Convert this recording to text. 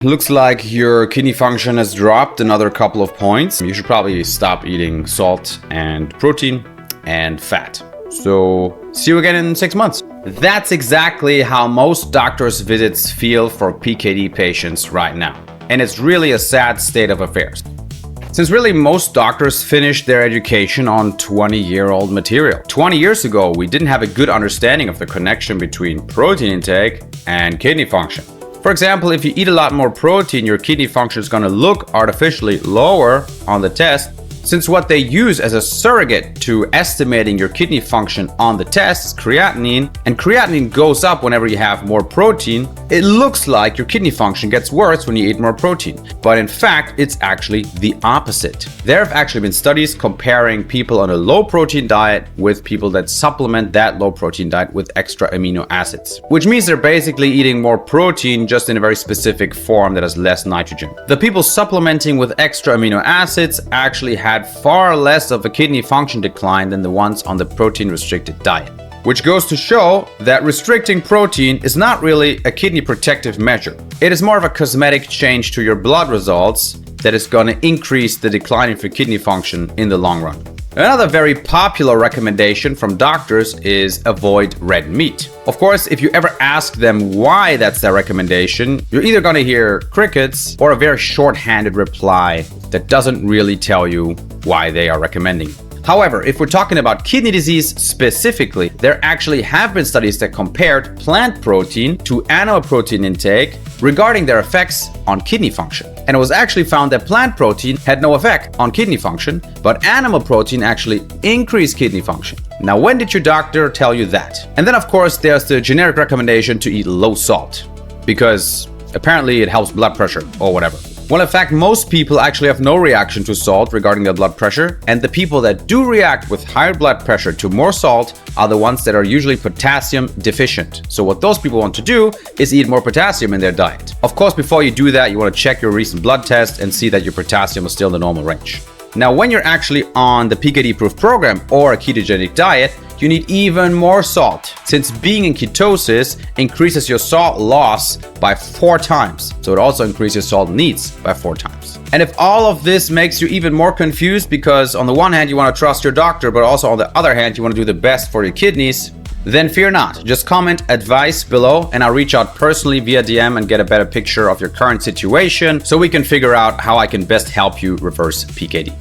Looks like your kidney function has dropped another couple of points. You should probably stop eating salt and protein and fat. So see you again in 6 months. That's exactly how most doctors' visits feel for PKD patients right now. And it's really a sad state of affairs. Since really most doctors finished their education on 20-year-old material. 20 years ago, we didn't have a good understanding of the connection between protein intake and kidney function. For example, if you eat a lot more protein, your kidney function is going to look artificially lower on the test, since what they use as a surrogate to estimating your kidney function on the test is creatinine, and creatinine goes up whenever you have more protein. It looks like your kidney function gets worse when you eat more protein, but in fact, it's actually the opposite. There have actually been studies comparing people on a low protein diet with people that supplement that low protein diet with extra amino acids, which means they're basically eating more protein just in a very specific form that has less nitrogen. The people supplementing with extra amino acids actually had far less of a kidney function decline than the ones on the protein restricted diet. Which goes to show that restricting protein is not really a kidney protective measure. It is more of a cosmetic change to your blood results that is going to increase the decline of your kidney function in the long run. Another very popular recommendation from doctors is avoid red meat. Of course, if you ever ask them why that's their recommendation, you're either going to hear crickets or a very short-handed reply that doesn't really tell you why they are recommending. However, if we're talking about kidney disease specifically, there actually have been studies that compared plant protein to animal protein intake regarding their effects on kidney function. And it was actually found that plant protein had no effect on kidney function, but animal protein actually increased kidney function. Now, when did your doctor tell you that? And then, of course, there's the generic recommendation to eat low salt, because apparently it helps blood pressure or whatever. Well, in fact, most people actually have no reaction to salt regarding their blood pressure, and the people that do react with higher blood pressure to more salt are the ones that are usually potassium deficient. So what those people want to do is eat more potassium in their diet. Of course, before you do that, you want to check your recent blood test and see that your potassium is still in the normal range. Now, when you're actually on the PKD-proof program or a ketogenic diet, you need even more salt, since being in ketosis increases your salt loss by 4 times. So it also increases your salt needs by 4 times. And if all of this makes you even more confused, because on the one hand you want to trust your doctor, but also on the other hand you want to do the best for your kidneys, then fear not. Just comment advice below and I'll reach out personally via DM and get a better picture of your current situation so we can figure out how I can best help you reverse PKD.